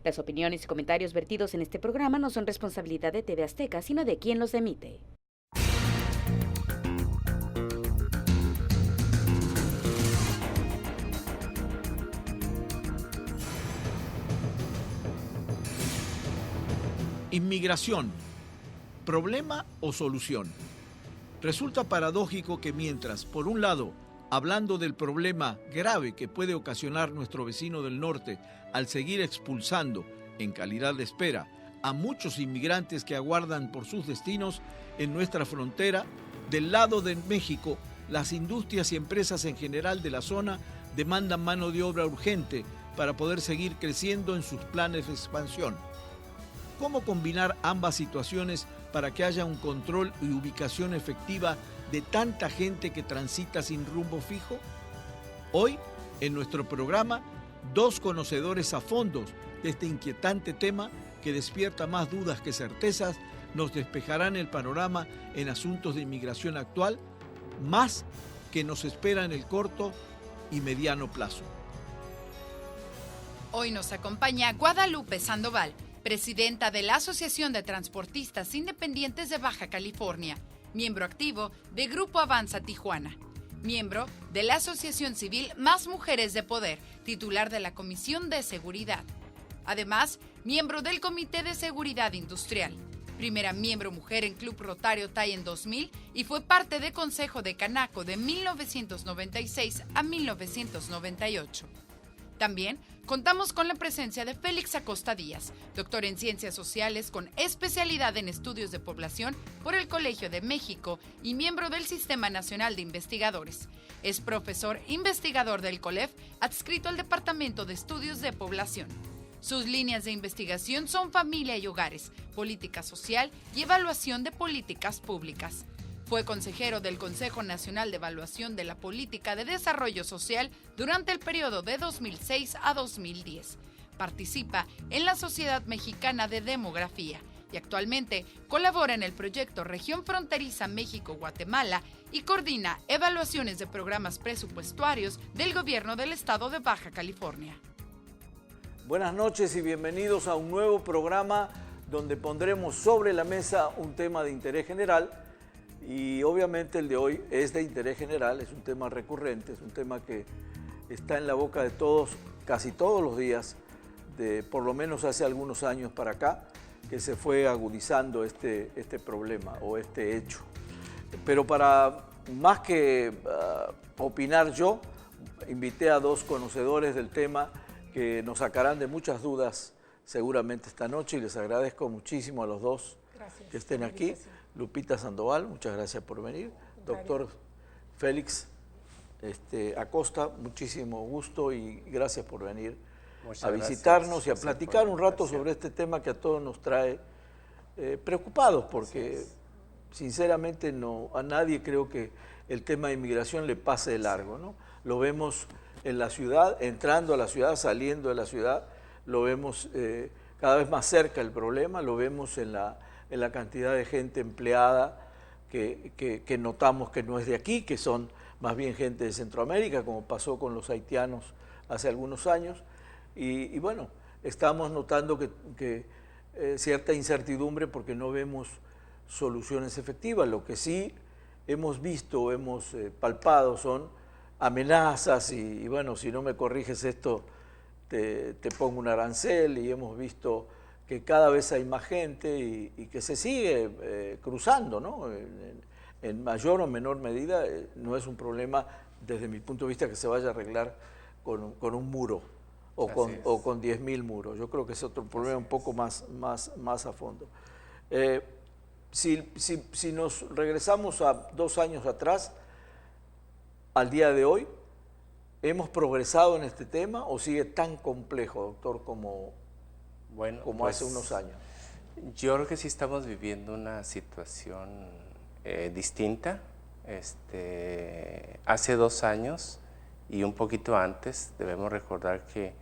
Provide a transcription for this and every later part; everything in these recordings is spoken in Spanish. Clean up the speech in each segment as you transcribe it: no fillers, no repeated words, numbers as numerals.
Las opiniones y comentarios vertidos en este programa no son responsabilidad de TV Azteca, sino de quien los emite. Inmigración, ¿problema o solución? Resulta paradójico que mientras, por un lado, hablando del problema grave que puede ocasionar nuestro vecino del norte al seguir expulsando, en calidad de espera, a muchos inmigrantes que aguardan por sus destinos en nuestra frontera, del lado de México, las industrias y empresas en general de la zona demandan mano de obra urgente para poder seguir creciendo en sus planes de expansión. ¿Cómo combinar ambas situaciones para que haya un control y ubicación efectiva de tanta gente que transita sin rumbo fijo? Hoy, en nuestro programa, dos conocedores a fondo de este inquietante tema que despierta más dudas que certezas, nos despejarán el panorama en asuntos de inmigración actual, más que nos espera en el corto y mediano plazo. Hoy nos acompaña Guadalupe Sandoval, presidenta de la Asociación de Transportistas Independientes de Baja California, miembro activo de Grupo Avanza Tijuana, miembro de la Asociación Civil Más Mujeres de Poder, titular de la Comisión de Seguridad. Además, miembro del Comité de Seguridad Industrial, primera miembro mujer en Club Rotario TAI en 2000 y fue parte de Consejo de Canaco de 1996 a 1998. También contamos con la presencia de Félix Acosta Díaz, doctor en Ciencias Sociales con especialidad en Estudios de Población por el Colegio de México y miembro del Sistema Nacional de Investigadores. Es profesor investigador del COLEF, adscrito al Departamento de Estudios de Población. Sus líneas de investigación son familia y hogares, política social y evaluación de políticas públicas. Fue consejero del Consejo Nacional de Evaluación de la Política de Desarrollo Social durante el periodo de 2006 a 2010. Participa en la Sociedad Mexicana de Demografía y actualmente colabora en el proyecto Región Fronteriza México-Guatemala y coordina evaluaciones de programas presupuestarios del Gobierno del Estado de Baja California. Buenas noches y bienvenidos a un nuevo programa donde pondremos sobre la mesa un tema de interés general. Y obviamente el de hoy es de interés general, es un tema recurrente, es un tema que está en la boca de todos, casi todos los días, por lo menos hace algunos años para acá, que se fue agudizando este problema o este hecho. Pero para más que opinar yo, invité a dos conocedores del tema que nos sacarán de muchas dudas seguramente esta noche y les agradezco muchísimo a los dos que estén aquí. Lupita Sandoval, muchas gracias por venir. Doctor Félix Acosta, muchísimo gusto y gracias por venir a visitarnos y a platicar un rato sobre este tema que a todos nos trae preocupados, porque sinceramente a nadie creo que el tema de inmigración le pase de largo, ¿no? Lo vemos en la ciudad, entrando a la ciudad, saliendo de la ciudad, lo vemos cada vez más cerca el problema, lo vemos en la cantidad de gente empleada que notamos que no es de aquí, que son más bien gente de Centroamérica, como pasó con los haitianos hace algunos años. Y bueno, estamos notando que cierta incertidumbre porque no vemos soluciones efectivas. Lo que sí hemos visto, hemos palpado son amenazas y bueno, si no me corriges esto, te pongo un arancel, y hemos visto que cada vez hay más gente y que se sigue cruzando, ¿no? En mayor o menor medida no es un problema desde mi punto de vista que se vaya a arreglar con un muro o con 10.000 muros. Yo creo que es otro problema un poco más a fondo. Si nos regresamos a 2 años atrás, al día de hoy, ¿hemos progresado en este tema o sigue tan complejo, doctor, como hace unos años? Yo creo que sí estamos viviendo una situación distinta. Hace 2 años y un poquito antes, debemos recordar que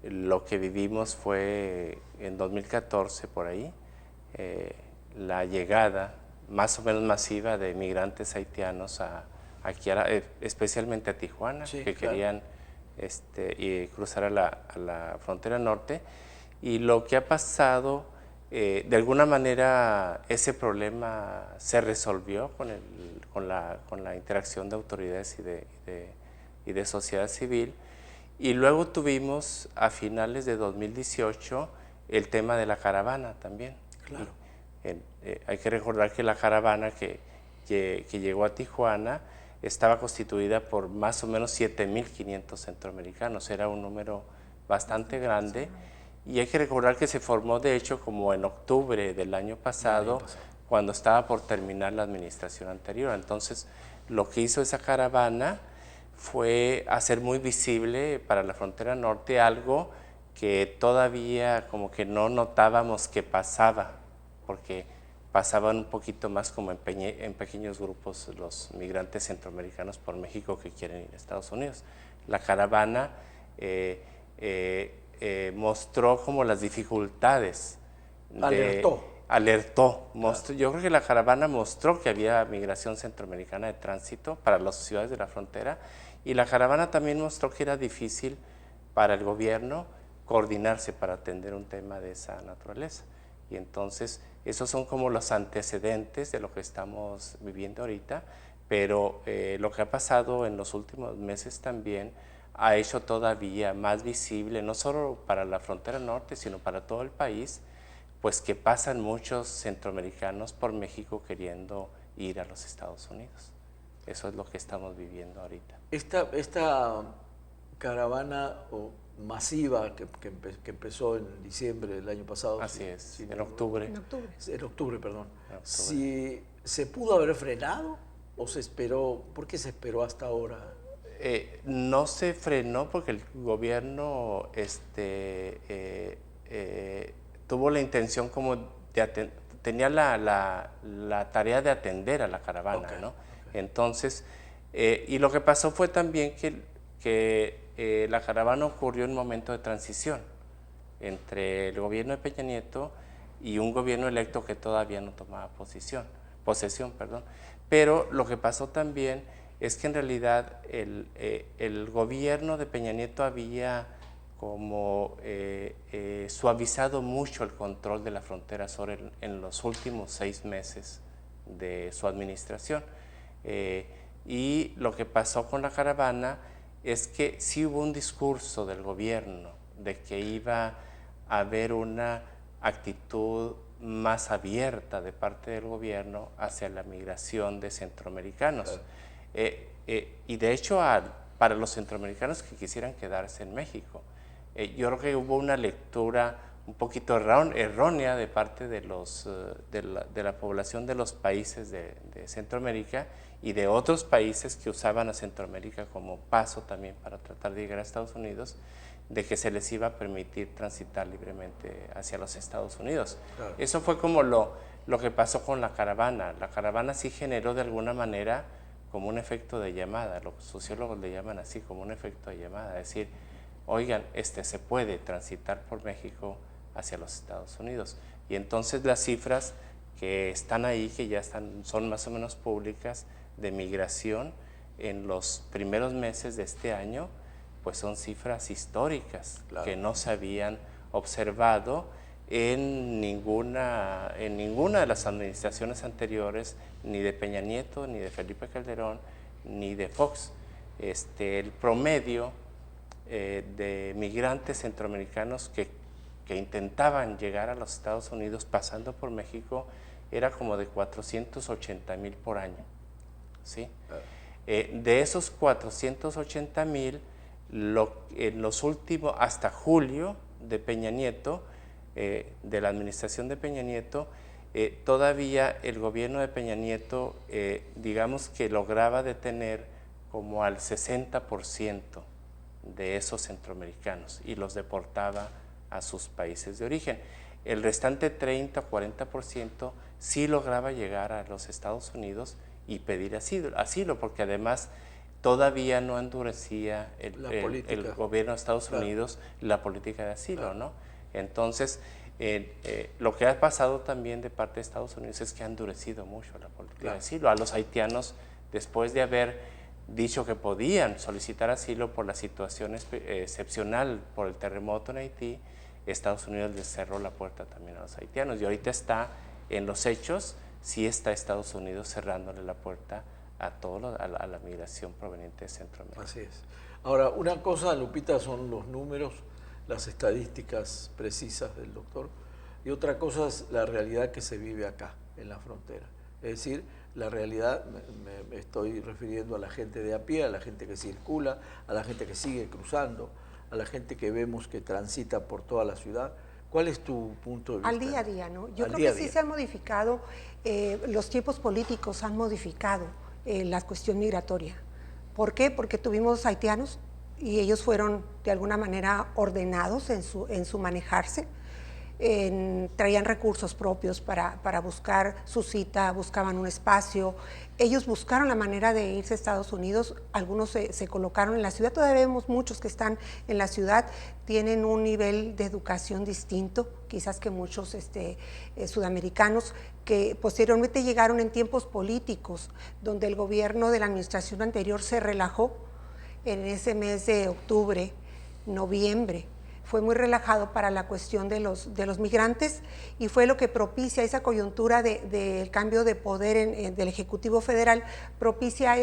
lo que vivimos fue en 2014 por ahí, la llegada más o menos masiva de migrantes haitianos aquí, especialmente a Tijuana, sí, que claro, querían cruzar a la frontera norte. Y lo que ha pasado, de alguna manera ese problema se resolvió con la interacción de autoridades y de sociedad civil. Y luego tuvimos a finales de 2018 el tema de la caravana también. Claro. Hay que recordar que la caravana que llegó a Tijuana estaba constituida por más o menos 7.500 centroamericanos, era un número bastante grande, y hay que recordar que se formó de hecho como en octubre del año pasado, cuando estaba por terminar la administración anterior. Entonces, lo que hizo esa caravana fue hacer muy visible para la frontera norte algo que todavía como que no notábamos que pasaba, porque pasaban un poquito más como en pequeños grupos los migrantes centroamericanos por México que quieren ir a Estados Unidos. La caravana mostró como las dificultades. Alertó. Yo creo que la caravana mostró que había migración centroamericana de tránsito para las ciudades de la frontera, y la caravana también mostró que era difícil para el gobierno coordinarse para atender un tema de esa naturaleza. Y entonces, esos son como los antecedentes de lo que estamos viviendo ahorita, pero lo que ha pasado en los últimos meses también ha hecho todavía más visible, no solo para la frontera norte, sino para todo el país, pues que pasan muchos centroamericanos por México queriendo ir a los Estados Unidos. Eso es lo que estamos viviendo ahorita. Esta caravana masiva que empezó en diciembre del año pasado. Así es, en octubre. En octubre, perdón. Si ¿se pudo haber frenado o se esperó? ¿Por qué se esperó hasta ahora? No se frenó porque el gobierno tuvo la intención como de tenía la tarea de atender a la caravana, ¿no? Okay. Entonces, y lo que pasó fue también que la caravana ocurrió en un momento de transición entre el gobierno de Peña Nieto y un gobierno electo que todavía no tomaba posesión. Pero lo que pasó también es que en realidad el gobierno de Peña Nieto había como suavizado mucho el control de la frontera sur en los últimos 6 meses de su administración. Y lo que pasó con la caravana es que sí hubo un discurso del gobierno de que iba a haber una actitud más abierta de parte del gobierno hacia la migración de centroamericanos. Y de hecho para los centroamericanos que quisieran quedarse en México. Yo creo que hubo una lectura un poquito errónea de parte de la población de los países de Centroamérica y de otros países que usaban a Centroamérica como paso también para tratar de llegar a Estados Unidos, de que se les iba a permitir transitar libremente hacia los Estados Unidos. Claro. Eso fue como lo que pasó con la caravana. La caravana sí generó de alguna manera como un efecto de llamada, los sociólogos le llaman así, como un efecto de llamada, es decir, oigan, se puede transitar por México hacia los Estados Unidos. Y entonces las cifras que están ahí, que ya son más o menos públicas, de migración en los primeros meses de este año, pues son cifras históricas, claro, que no se habían observado en ninguna de las administraciones anteriores, ni de Peña Nieto, ni de Felipe Calderón, ni de Fox. El promedio de migrantes centroamericanos que intentaban llegar a los Estados Unidos pasando por México era como de 480,000 por año, ¿sí? De esos 480,000, en los últimos, hasta julio de Peña Nieto, de la administración de Peña Nieto, todavía el gobierno de Peña Nieto, digamos que lograba detener como al 60% de esos centroamericanos y los deportaba a sus países de origen. El restante 30 o 40% sí lograba llegar a los Estados Unidos y pedir asilo, porque además todavía no endurecía el gobierno de Estados Unidos la política de asilo, ¿no? Entonces, lo que ha pasado también de parte de Estados Unidos es que ha endurecido mucho la política de asilo. A los haitianos, después de haber dicho que podían solicitar asilo por la situación excepcional por el terremoto en Haití, Estados Unidos les cerró la puerta también a los haitianos, y ahorita está en los hechos, sí está Estados Unidos cerrándole la puerta a a la migración proveniente de Centroamérica. Así es. Ahora, una cosa, Lupita, son los números, las estadísticas precisas del doctor, y otra cosa es la realidad que se vive acá, en la frontera. Es decir, la realidad, me estoy refiriendo a la gente de a pie, a la gente que circula, a la gente que sigue cruzando, a la gente que vemos que transita por toda la ciudad. ¿Cuál es tu punto de vista? Al día a día, ¿no? Yo creo que sí se han modificado, los tiempos políticos han modificado la cuestión migratoria. ¿Por qué? Porque tuvimos haitianos y ellos fueron de alguna manera ordenados en su manejarse. Traían recursos propios para buscar su cita, buscaban un espacio. Ellos buscaron la manera de irse a Estados Unidos, algunos se colocaron en la ciudad, todavía vemos muchos que están en la ciudad, tienen un nivel de educación distinto, quizás que muchos sudamericanos, que posteriormente llegaron en tiempos políticos, donde el gobierno de la administración anterior se relajó en ese mes de octubre, noviembre. Fue muy relajado para la cuestión de los migrantes y fue lo que propicia esa coyuntura del cambio de poder del Ejecutivo Federal, propicia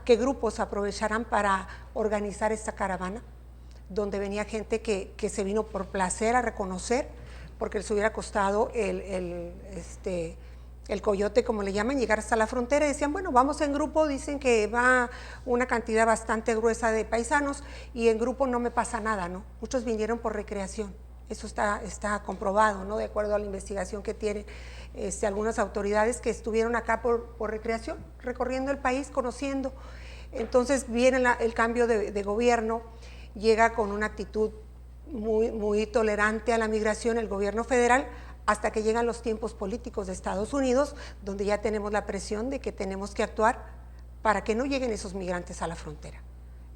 que grupos aprovecharán para organizar esta caravana, donde venía gente que se vino por placer a reconocer, porque les hubiera costado el coyote, como le llaman, llegar hasta la frontera, y decían, bueno, vamos en grupo, dicen que va una cantidad bastante gruesa de paisanos, y en grupo no me pasa nada, ¿no? Muchos vinieron por recreación, eso está comprobado, ¿no? De acuerdo a la investigación que tienen algunas autoridades que estuvieron acá por recreación, recorriendo el país, conociendo. Entonces viene el cambio de gobierno, llega con una actitud muy, muy tolerante a la migración, el gobierno federal, hasta que llegan los tiempos políticos de Estados Unidos, donde ya tenemos la presión de que tenemos que actuar para que no lleguen esos migrantes a la frontera.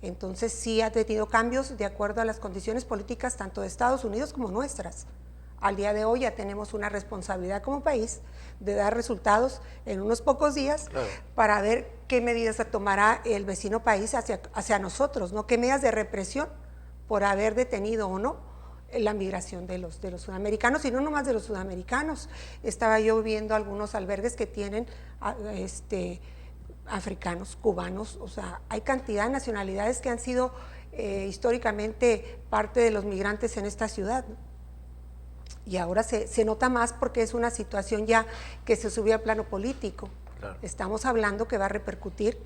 Entonces sí ha tenido cambios de acuerdo a las condiciones políticas tanto de Estados Unidos como nuestras. Al día de hoy ya tenemos una responsabilidad como país de dar resultados en unos pocos días, claro, para ver qué medidas tomará el vecino país hacia nosotros, ¿no? Qué medidas de represión por haber detenido o no la migración de los sudamericanos, y no nomás de los sudamericanos. Estaba yo viendo algunos albergues que tienen africanos, cubanos, o sea, hay cantidad de nacionalidades que han sido históricamente parte de los migrantes en esta ciudad. Y ahora se nota más porque es una situación ya que se subió al plano político. Claro. Estamos hablando que va a repercutir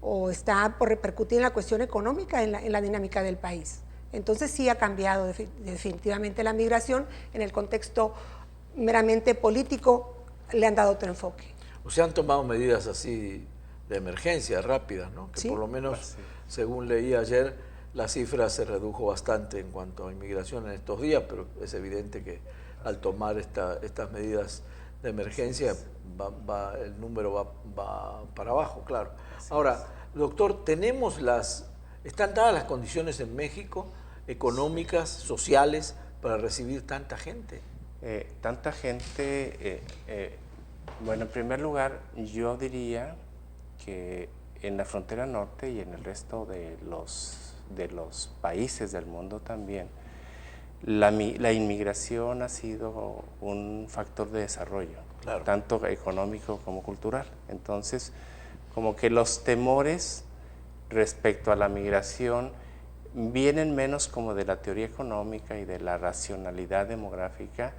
o está por repercutir en la cuestión económica, en la dinámica del país. Entonces sí ha cambiado definitivamente la migración. En el contexto meramente político le han dado otro enfoque. O sea, han tomado medidas así de emergencia, rápidas, ¿no? Que sí, por lo menos, sí, según leí ayer, la cifra se redujo bastante en cuanto a inmigración en estos días, pero es evidente que al tomar estas medidas de emergencia el número va para abajo, claro. Ahora, doctor, ¿están dadas las condiciones en México, económicas, sociales, para recibir tanta gente? Tanta gente, bueno, en primer lugar, yo diría que en la frontera norte y en el resto de los países del mundo también, la inmigración ha sido un factor de desarrollo, claro, tanto económico como cultural. Entonces, como que los temores respecto a la migración vienen menos como de la teoría económica y de la racionalidad demográfica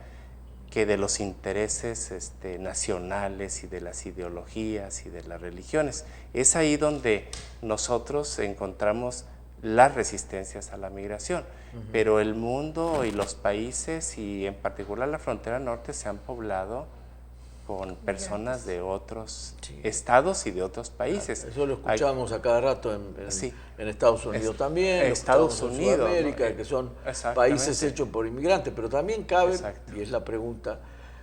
que de los intereses nacionales y de las ideologías y de las religiones. Es ahí donde nosotros encontramos las resistencias a la migración, pero el mundo y los países y en particular la frontera norte se han poblado con personas de otros estados y de otros países. Eso lo escuchamos a cada rato en Estados Unidos también, Estados Unidos, en Sudamérica, ¿no? Que son países hechos por inmigrantes, pero también cabe, y es la pregunta,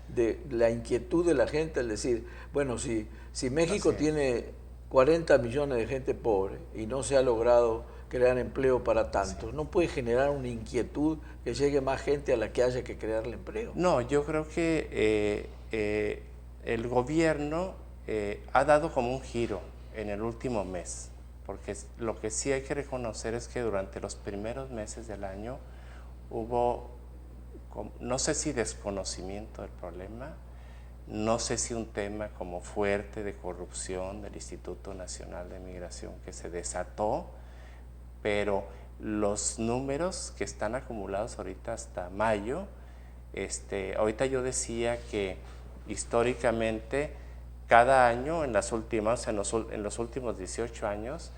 de la inquietud de la gente al decir, bueno, si México tiene 40 millones de gente pobre y no se ha logrado crear empleo para tantos, ¿no puede generar una inquietud que llegue más gente a la que haya que crearle empleo? No, yo creo que el gobierno ha dado como un giro en el último mes, porque lo que sí hay que reconocer es que durante los primeros meses del año hubo no sé si desconocimiento del problema, no sé si un tema como fuerte de corrupción del Instituto Nacional de Migración que se desató, pero los números que están acumulados ahorita hasta mayo, ahorita yo decía que históricamente cada año en los últimos 18 años,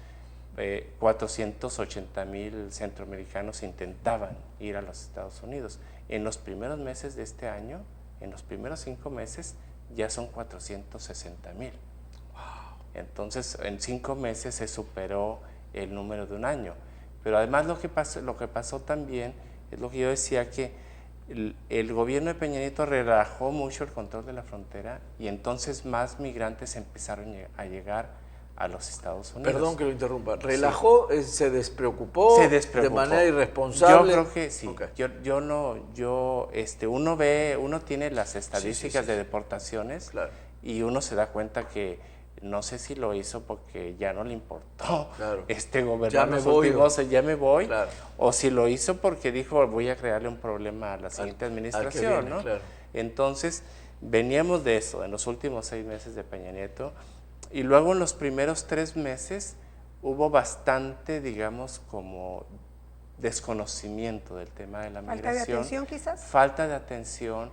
480,000 centroamericanos intentaban ir a los Estados Unidos. En los primeros meses de este año, en los primeros 5 meses, ya son 460,000. Entonces, en 5 meses se superó el número de un año. Pero además lo que pasó también es lo que yo decía, que el gobierno de Peña Nieto relajó mucho el control de la frontera y entonces más migrantes empezaron a llegar a los Estados Unidos. Perdón que lo interrumpa. ¿Relajó? Sí. ¿Se despreocupó? Se despreocupó. ¿De manera irresponsable? Yo creo que sí. Okay. Uno tiene las estadísticas de deportaciones, claro, y uno se da cuenta que no sé si lo hizo porque ya no le importó, claro, gobernar los últimos, ya me voy, claro, o si lo hizo porque dijo voy a crearle un problema a la siguiente administración, viene, ¿no? Claro. Entonces, veníamos de eso en los últimos 6 meses de Peña Nieto. Y luego en los primeros 3 meses hubo bastante, digamos, como desconocimiento del tema de la migración. ¿Falta de atención quizás? Falta de atención.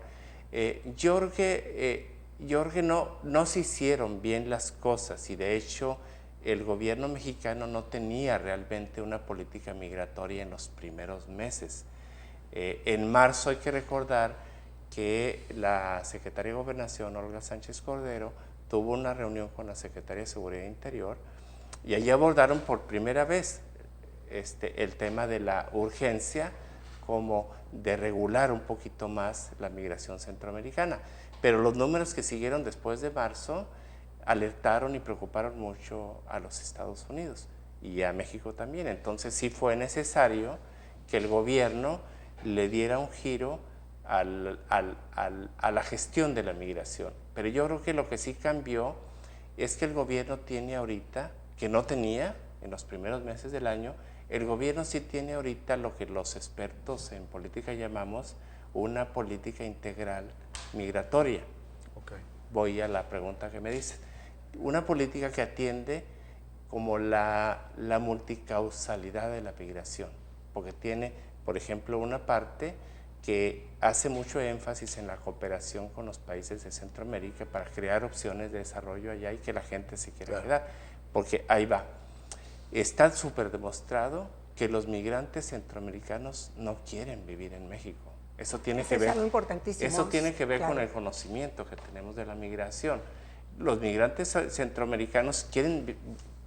Yo creo que no se hicieron bien las cosas y de hecho el gobierno mexicano no tenía realmente una política migratoria en los primeros meses. En marzo hay que recordar que la secretaria de Gobernación, Olga Sánchez Cordero, tuvo una reunión con la Secretaría de Seguridad Interior y allí abordaron por primera vez el tema de la urgencia como de regular un poquito más la migración centroamericana. Pero los números que siguieron después de marzo alertaron y preocuparon mucho a los Estados Unidos y a México también. Entonces sí fue necesario que el gobierno le diera un giro a la gestión de la migración. Pero yo creo que lo que sí cambió es que el gobierno tiene ahorita, que no tenía en los primeros meses del año, el gobierno sí tiene ahorita lo que los expertos en política llamamos una política integral migratoria. Okay. Voy a la pregunta que me dicen. Una política que atiende como la multicausalidad de la migración, porque tiene, por ejemplo, una parte que hace mucho énfasis en la cooperación con los países de Centroamérica para crear opciones de desarrollo allá y que la gente se quiera quedar, porque ahí va. Está súper demostrado que los migrantes centroamericanos no quieren vivir en México. Eso tiene que ver, eso tiene que ver con el conocimiento que tenemos de la migración. Los migrantes centroamericanos quieren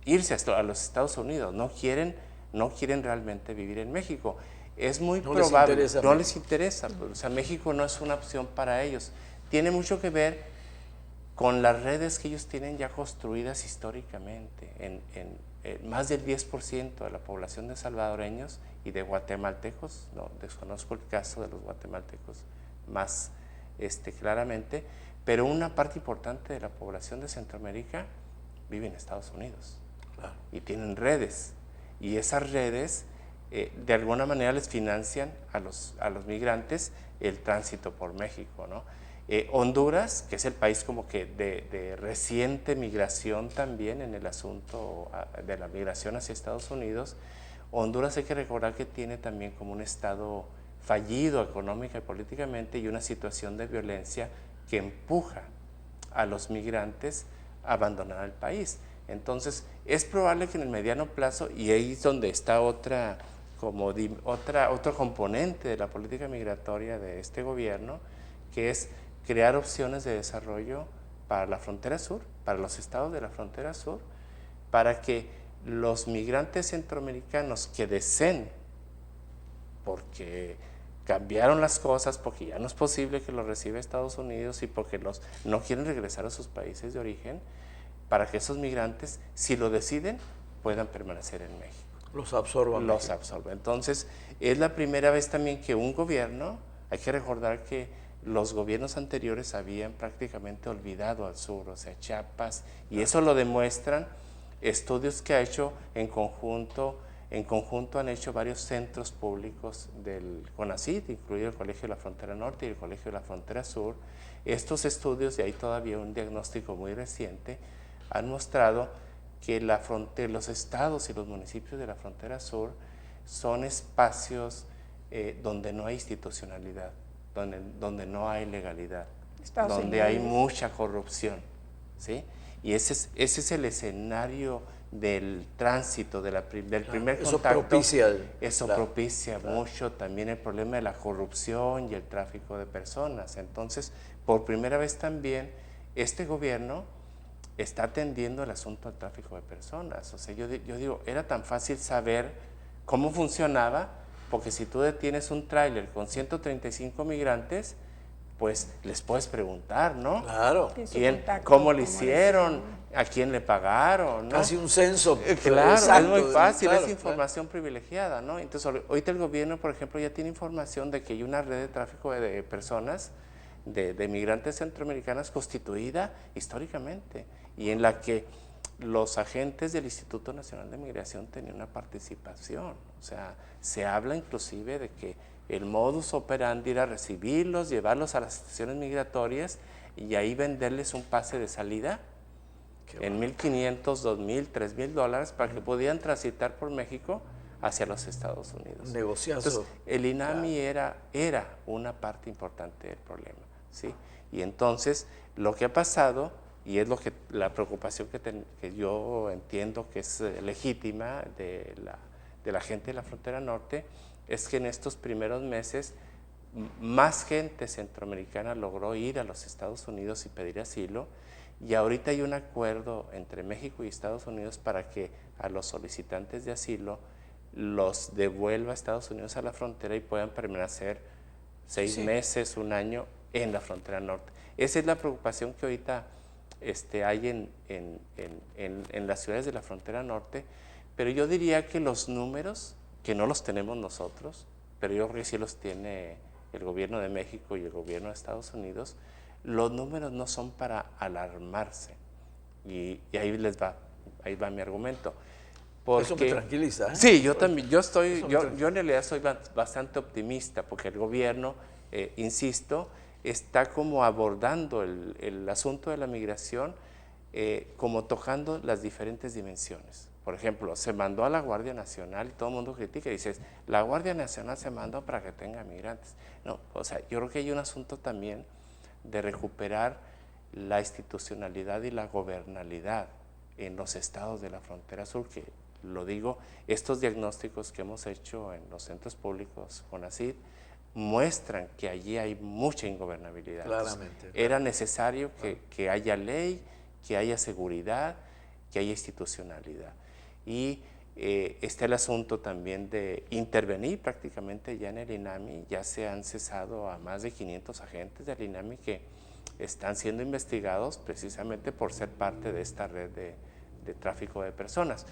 irse a los Estados Unidos, no quieren realmente vivir en México. Es muy probable, no les interesa, o sea, México no es una opción para ellos. Tiene mucho que ver con las redes que ellos tienen ya construidas históricamente. Más del 10% de la población de salvadoreños y de guatemaltecos, no desconozco el caso de los guatemaltecos más claramente, pero una parte importante de la población de Centroamérica vive en Estados Unidos, claro, y tienen redes, y esas redes de alguna manera les financian a los migrantes el tránsito por México, ¿no? Honduras, que es el país como que de reciente migración también en el asunto de la migración hacia Estados Unidos, Honduras hay que recordar que tiene también como un estado fallido económica y políticamente y una situación de violencia que empuja a los migrantes a abandonar el país. Entonces, es probable que en el mediano plazo, y ahí es donde está otro componente de la política migratoria de este gobierno, que es crear opciones de desarrollo para la frontera sur, para los estados de la frontera sur, para que los migrantes centroamericanos que deseen, porque cambiaron las cosas, porque ya no es posible que los reciba Estados Unidos y porque no quieren regresar a sus países de origen, para que esos migrantes, si lo deciden, puedan permanecer en México. Los absorban. Los absorben. Entonces, es la primera vez también que un gobierno, hay que recordar que los gobiernos anteriores habían prácticamente olvidado al sur, o sea, Chiapas, y eso lo demuestran estudios que ha hecho en conjunto En conjunto han hecho varios centros públicos del CONACYT, incluido el Colegio de la Frontera Norte y el Colegio de la Frontera Sur. Estos estudios, y hay todavía un diagnóstico muy reciente, han mostrado que los estados y los municipios de la Frontera Sur son espacios donde no hay institucionalidad, donde no hay legalidad, donde hay mucha corrupción, ¿sí? Y ese es el escenario del tránsito, del primer contacto. Eso propicia mucho también el problema de la corrupción y el tráfico de personas. Entonces, por primera vez también, este gobierno está atendiendo el asunto del tráfico de personas. O sea, yo digo, era tan fácil saber cómo funcionaba, porque si tú detienes un tráiler con 135 migrantes, pues les puedes preguntar, ¿no? Claro. ¿Cómo lo hicieron? ¿A quién le pagaron? ¿no? Casi un censo. Claro, exacto, es muy fácil, claro, es información privilegiada, ¿no? Entonces, ahorita el gobierno, por ejemplo, ya tiene información de que hay una red de tráfico de personas, de migrantes centroamericanas constituida históricamente, y en la que los agentes del Instituto Nacional de Migración tenían una participación. O sea, se habla inclusive de que el modus operandi era recibirlos, llevarlos a las estaciones migratorias y ahí venderles un pase de salida en $1,500, $2,000, $3,000 para que pudieran transitar por México hacia los Estados Unidos. Negociazo. Entonces, el INAMI era una parte importante del problema, ¿sí? Y entonces, lo que ha pasado, y es la preocupación que yo entiendo que es legítima de la gente de la Frontera Norte, es que en estos primeros meses más gente centroamericana logró ir a los Estados Unidos y pedir asilo, y ahorita hay un acuerdo entre México y Estados Unidos para que a los solicitantes de asilo los devuelva a Estados Unidos a la frontera y puedan permanecer 6 meses, un año en la Frontera Norte. Esa es la preocupación que ahorita hay en las ciudades de la Frontera Norte, pero yo diría que los números, que no los tenemos nosotros, pero yo creo que sí los tiene el gobierno de México y el gobierno de Estados Unidos, los números no son para alarmarse. Y ahí va mi argumento. Porque, eso me tranquiliza, ¿eh? Sí, yo también, yo en realidad soy bastante optimista, porque el gobierno, insisto, está como abordando el asunto de la migración, como tocando las diferentes dimensiones. Por ejemplo, se mandó a la Guardia Nacional y todo el mundo critica y dice, la Guardia Nacional se mandó para que tenga migrantes. No, o sea, yo creo que hay un asunto también de recuperar la institucionalidad y la gobernabilidad en los estados de la Frontera Sur, que lo digo, estos diagnósticos que hemos hecho en los centros públicos CONACYT muestran que allí hay mucha ingobernabilidad. Claramente. Era necesario que haya ley, que haya seguridad, que haya institucionalidad. Y está el asunto también de intervenir prácticamente ya en el INAMI. Ya se han cesado a más de 500 agentes del INAMI que están siendo investigados precisamente por ser parte de esta red de tráfico de personas.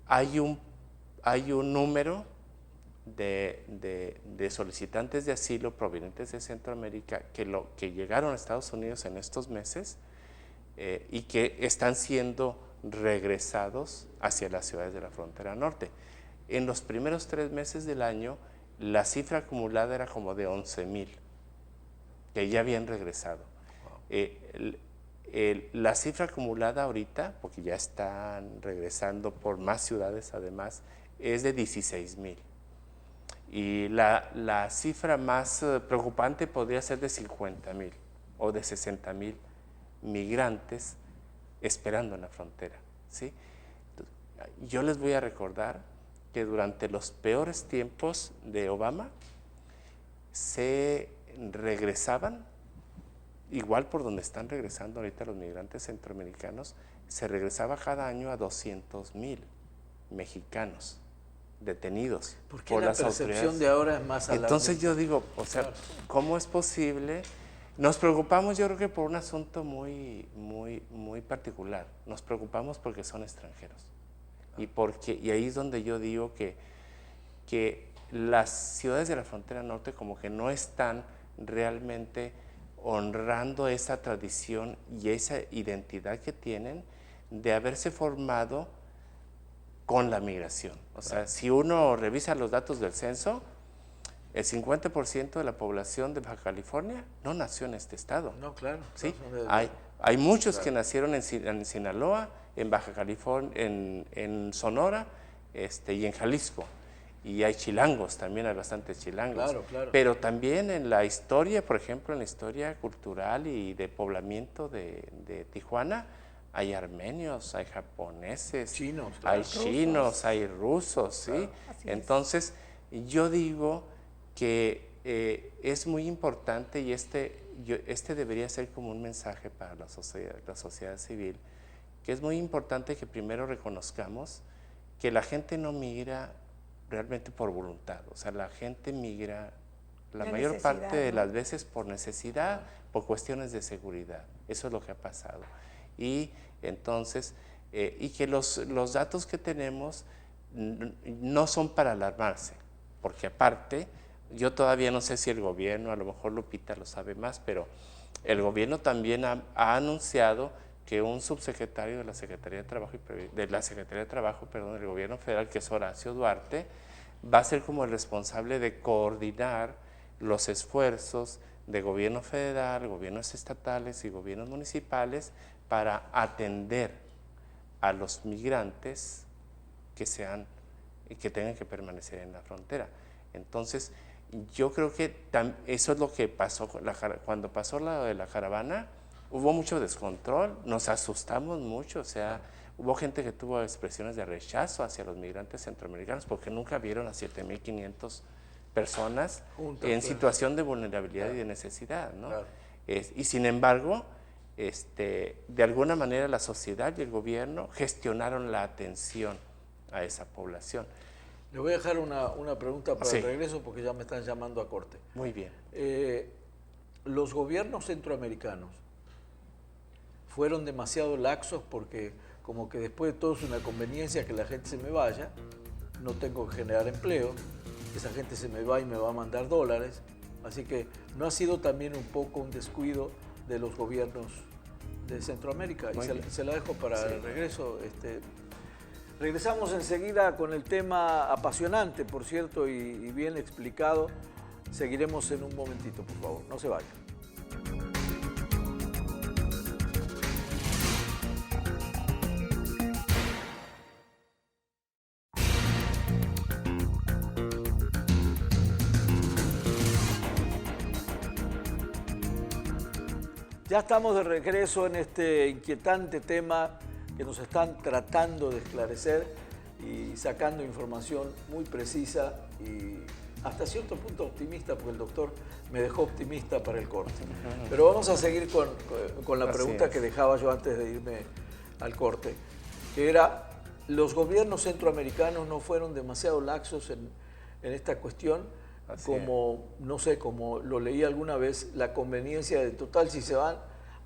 Hay un número de solicitantes de asilo provenientes de Centroamérica que llegaron a Estados Unidos en estos meses y que están siendo regresados hacia las ciudades de la Frontera Norte. En los primeros 3 meses del año, la cifra acumulada era como de 11,000 que ya habían regresado. La cifra acumulada ahorita, porque ya están regresando por más ciudades además, es de 16,000. Y la cifra más preocupante podría ser de 50,000 o de 60,000 migrantes esperando en la frontera, ¿sí? Yo les voy a recordar que durante los peores tiempos de Obama se regresaban, igual por donde están regresando ahorita los migrantes centroamericanos, se regresaba cada año a 200,000 mexicanos detenidos por las autoridades. La percepción de ahora es más alarmante. Entonces yo digo, o sea, claro, ¿cómo es posible? Nos preocupamos, yo creo que por un asunto muy particular. Nos preocupamos porque son extranjeros. Y ahí es donde yo digo que las ciudades de la Frontera Norte como que no están realmente honrando esa tradición y esa identidad que tienen de haberse formado con la migración. O sea, si uno revisa los datos del censo, el 50% de la población de Baja California no nació en este estado. No, claro. ¿Sí? No, Hay muchos que nacieron en Sinaloa, en Baja California, en Sonora y en Jalisco. Y hay chilangos, también hay bastantes chilangos. Claro, claro. Pero también en la historia, por ejemplo, en la historia cultural y de poblamiento de Tijuana, hay armenios, hay japoneses, chinos, claro. hay chinos, hay rusos, ¿sí? Claro. Entonces, yo digo que es muy importante y este debería ser como un mensaje para la sociedad civil, que es muy importante que primero reconozcamos que la gente no migra realmente por voluntad, o sea, la gente migra la mayor parte de las veces por necesidad, por cuestiones de seguridad. Eso es lo que ha pasado. Y entonces, y que los datos que tenemos no son para alarmarse, porque aparte, yo todavía no sé si el gobierno, a lo mejor Lupita lo sabe más, pero el gobierno también ha anunciado que un subsecretario de la Secretaría de Trabajo, del gobierno federal, que es Horacio Duarte, va a ser como el responsable de coordinar los esfuerzos de gobierno federal, gobiernos estatales y gobiernos municipales para atender a los migrantes que tengan que permanecer en la frontera. Entonces, yo creo que eso es lo que pasó cuando pasó lo de la caravana. Hubo mucho descontrol, nos asustamos mucho, o sea, hubo gente que tuvo expresiones de rechazo hacia los migrantes centroamericanos porque nunca vieron a 7,500 personas en situación de vulnerabilidad y de necesidad, ¿no? Claro. Y sin embargo, de alguna manera la sociedad y el gobierno gestionaron la atención a esa población. Le voy a dejar una pregunta para el regreso porque ya me están llamando a corte. Muy bien. Los gobiernos centroamericanos fueron demasiado laxos porque como que después de todo es una conveniencia que la gente se me vaya, no tengo que generar empleo, esa gente se me va y me va a mandar dólares, así que no ha sido también un poco un descuido de los gobiernos de Centroamérica. Y se la dejo para el regreso. Regresamos enseguida con el tema apasionante, por cierto, y bien explicado. Seguiremos en un momentito, por favor, no se vayan. Ya estamos de regreso en este inquietante tema que nos están tratando de esclarecer y sacando información muy precisa y hasta cierto punto optimista, porque el doctor me dejó optimista para el corte. Pero vamos a seguir con la pregunta que dejaba yo antes de irme al corte, que era, ¿los gobiernos centroamericanos no fueron demasiado laxos en esta cuestión? Como, no sé, como lo leí alguna vez, la conveniencia de total, si se van,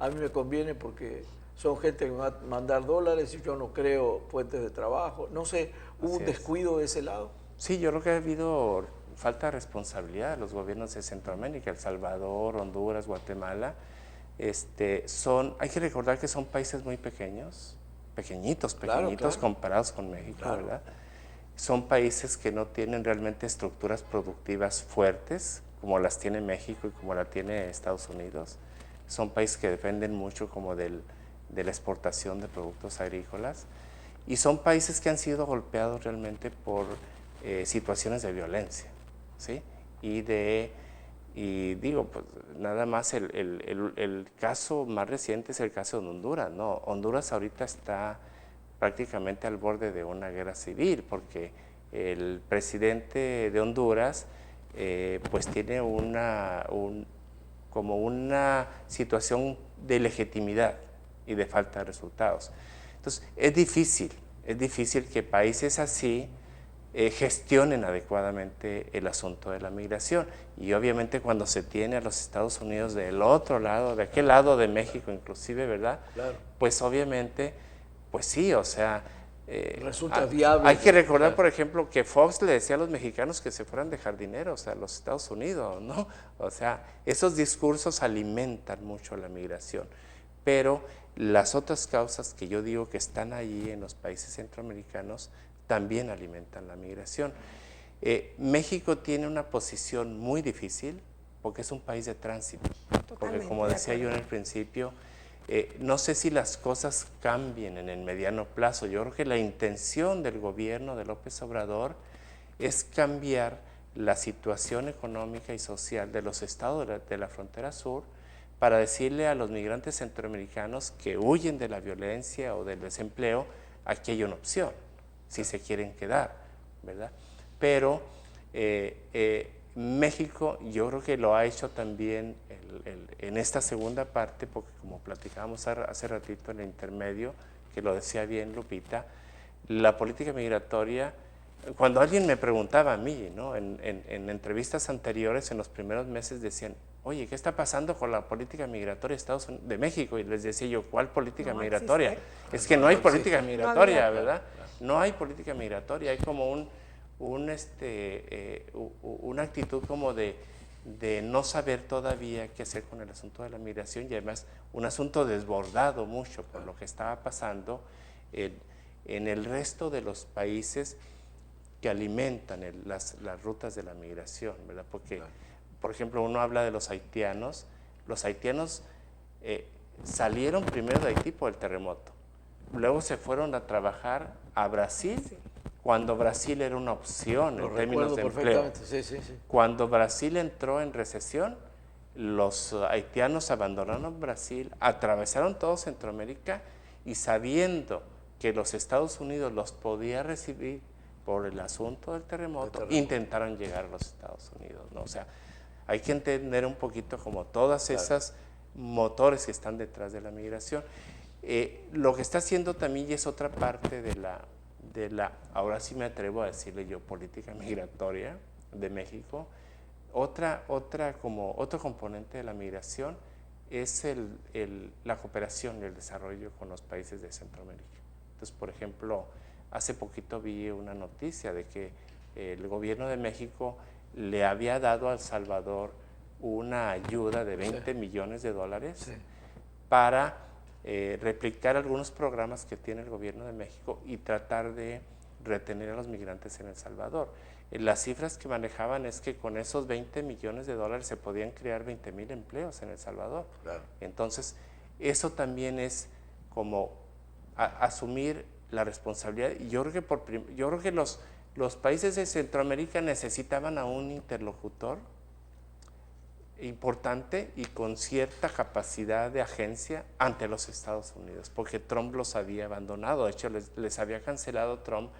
a mí me conviene porque son gente que me va a mandar dólares y yo no creo fuentes de trabajo. No sé, ¿hubo un descuido de ese lado? Sí, yo creo que ha habido falta de responsabilidad de los gobiernos de Centroamérica, El Salvador, Honduras, Guatemala. Hay que recordar que son países muy pequeños, pequeñitos, claro. Comparados con México, ¿verdad? Son países que no tienen realmente estructuras productivas fuertes, como las tiene México y como la tiene Estados Unidos. Son países que dependen mucho como de la exportación de productos agrícolas. Y son países que han sido golpeados realmente por situaciones de violencia, ¿sí? Y digo, pues nada más el caso más reciente es el caso de Honduras, ¿no? Honduras ahorita está prácticamente al borde de una guerra civil, porque el presidente de Honduras pues tiene como una situación de legitimidad y de falta de resultados. Entonces, es difícil que países así gestionen adecuadamente el asunto de la migración. Y obviamente cuando se tiene a los Estados Unidos del otro lado, de aquel lado de México inclusive, ¿verdad? Claro. Pues obviamente, pues sí, o sea, resulta viable. Hay que recordar, por ejemplo, que Fox le decía a los mexicanos que se fueran de jardineros a los Estados Unidos, ¿no? O sea, esos discursos alimentan mucho la migración. Pero las otras causas que yo digo que están ahí en los países centroamericanos también alimentan la migración. México tiene una posición muy difícil porque es un país de tránsito. Porque como decía yo en el principio, no sé si las cosas cambien en el mediano plazo. Yo creo que la intención del gobierno de López Obrador es cambiar la situación económica y social de los estados de la frontera sur para decirle a los migrantes centroamericanos que huyen de la violencia o del desempleo, aquí hay una opción, si se quieren quedar, ¿verdad? Pero México yo creo que lo ha hecho también en esta segunda parte, porque como platicábamos hace ratito en el intermedio, que lo decía bien Lupita, la política migratoria, cuando alguien me preguntaba a mí, ¿no? en entrevistas anteriores, en los primeros meses decían, oye, ¿qué está pasando con la política migratoria de México? Y les decía yo, ¿cuál política migratoria? Es que no hay política migratoria, ¿verdad? No hay política migratoria, hay como una actitud como de no saber todavía qué hacer con el asunto de la migración, y además un asunto desbordado mucho por lo que estaba pasando en el resto de los países que alimentan las rutas de la migración, ¿verdad? Porque, por ejemplo, uno habla de los haitianos salieron primero de Haití por el terremoto, luego se fueron a trabajar a Brasil, cuando Brasil era una opción en términos de empleo. Cuando Brasil entró en recesión, los haitianos abandonaron Brasil, atravesaron todo Centroamérica y sabiendo que los Estados Unidos los podía recibir por el asunto del terremoto, intentaron llegar a los Estados Unidos, ¿no? O sea, hay que entender un poquito como todas esas motores que están detrás de la migración. Lo que está haciendo también, y es otra parte de la, ahora sí me atrevo a decirle yo, política migratoria de México, otro componente de la migración es la cooperación y el desarrollo con los países de Centroamérica. Entonces, por ejemplo, hace poquito vi una noticia de que el gobierno de México le había dado a El Salvador una ayuda de 20 millones de dólares para replicar algunos programas que tiene el gobierno de México y tratar de retener a los migrantes en El Salvador. Las cifras que manejaban es que con esos 20 millones de dólares se podían crear 20,000 empleos en El Salvador. Entonces, eso también es como asumir la responsabilidad. Y yo creo que los países de Centroamérica necesitaban a un interlocutor importante y con cierta capacidad de agencia ante los Estados Unidos, porque Trump los había abandonado. De hecho, les había cancelado Trump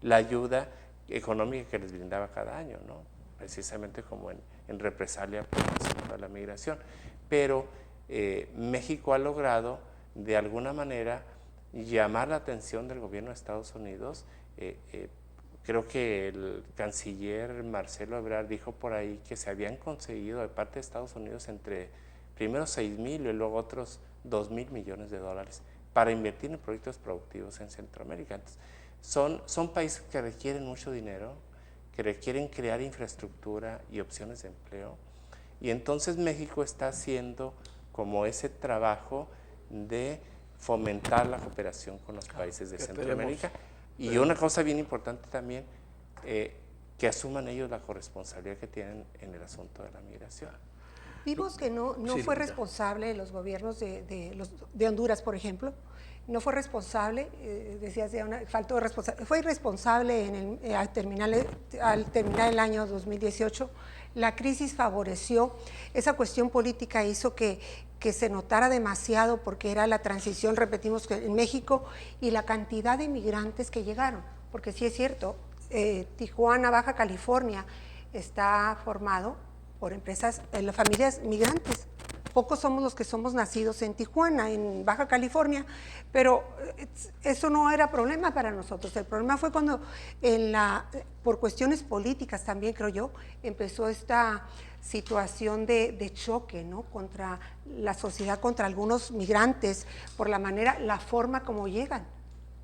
la ayuda económica que les brindaba cada año, ¿no? Precisamente como en represalia por el asunto de la migración. Pero México ha logrado, de alguna manera, llamar la atención del gobierno de Estados Unidos. Creo que el canciller Marcelo Ebrard dijo por ahí que se habían conseguido de parte de Estados Unidos entre primero 6,000 y luego otros 2,000 millones de dólares para invertir en proyectos productivos en Centroamérica. Entonces, son países que requieren mucho dinero, que requieren crear infraestructura y opciones de empleo, y entonces México está haciendo como ese trabajo de fomentar la cooperación con los países de Centroamérica. Y una cosa bien importante también, que asuman ellos la corresponsabilidad que tienen en el asunto de la migración. Vimos que no fue responsable los gobiernos de Honduras, por ejemplo, no fue responsable, decías ya faltó de responsabilidad, fue irresponsable al terminar el año 2018. La crisis favoreció, esa cuestión política hizo que se notara demasiado porque era la transición, repetimos, en México, y la cantidad de migrantes que llegaron, porque sí es cierto, Tijuana, Baja California, está formado por empresas, familias migrantes. Pocos somos los que somos nacidos en Tijuana, en Baja California, pero eso no era problema para nosotros. El problema fue cuando, por cuestiones políticas también, creo yo, empezó esta situación de choque, ¿no?, contra la sociedad, contra algunos migrantes, por la forma como llegan.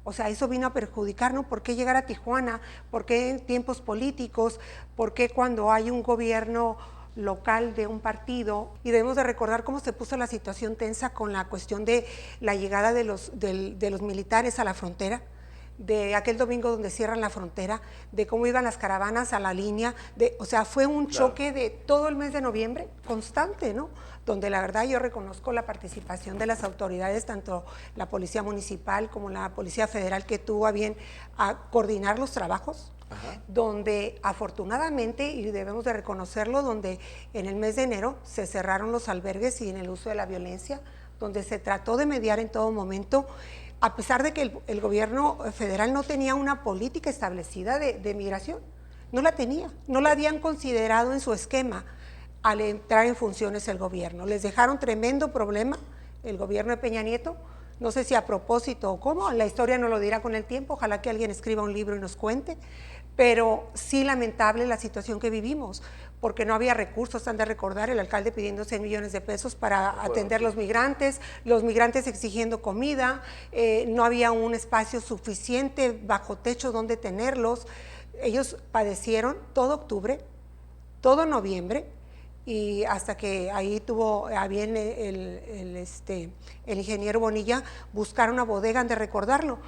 O sea, eso vino a perjudicar, ¿no? ¿Por qué llegar a Tijuana? ¿Por qué en tiempos políticos? ¿Por qué cuando hay un gobierno local de un partido? Y debemos de recordar cómo se puso la situación tensa con la cuestión de la llegada de los militares a la frontera. de aquel domingo donde cierran la frontera, de cómo iban las caravanas a la línea, o sea, fue un choque de todo el mes de noviembre, constante, ¿no? Donde la verdad yo reconozco la participación de las autoridades, tanto la Policía Municipal como la Policía Federal, que tuvo a bien a coordinar los trabajos, donde afortunadamente, y debemos de reconocerlo, donde en el mes de enero se cerraron los albergues sin el uso de la violencia, donde se trató de mediar en todo momento, a pesar de que el gobierno federal no tenía una política establecida de migración, no la tenía, no la habían considerado en su esquema al entrar en funciones el gobierno. Les dejaron tremendo problema el gobierno de Peña Nieto, no sé si a propósito o cómo, la historia nos lo dirá con el tiempo, ojalá que alguien escriba un libro y nos cuente, pero sí lamentable la situación que vivimos, porque no había recursos. Han de recordar el alcalde pidiendo 100 millones de pesos para atender los migrantes exigiendo comida, no había un espacio suficiente bajo techo donde tenerlos. Ellos padecieron todo octubre, todo noviembre, y hasta que ahí tuvo a bien el ingeniero Bonilla buscar una bodega. Han de recordarlo,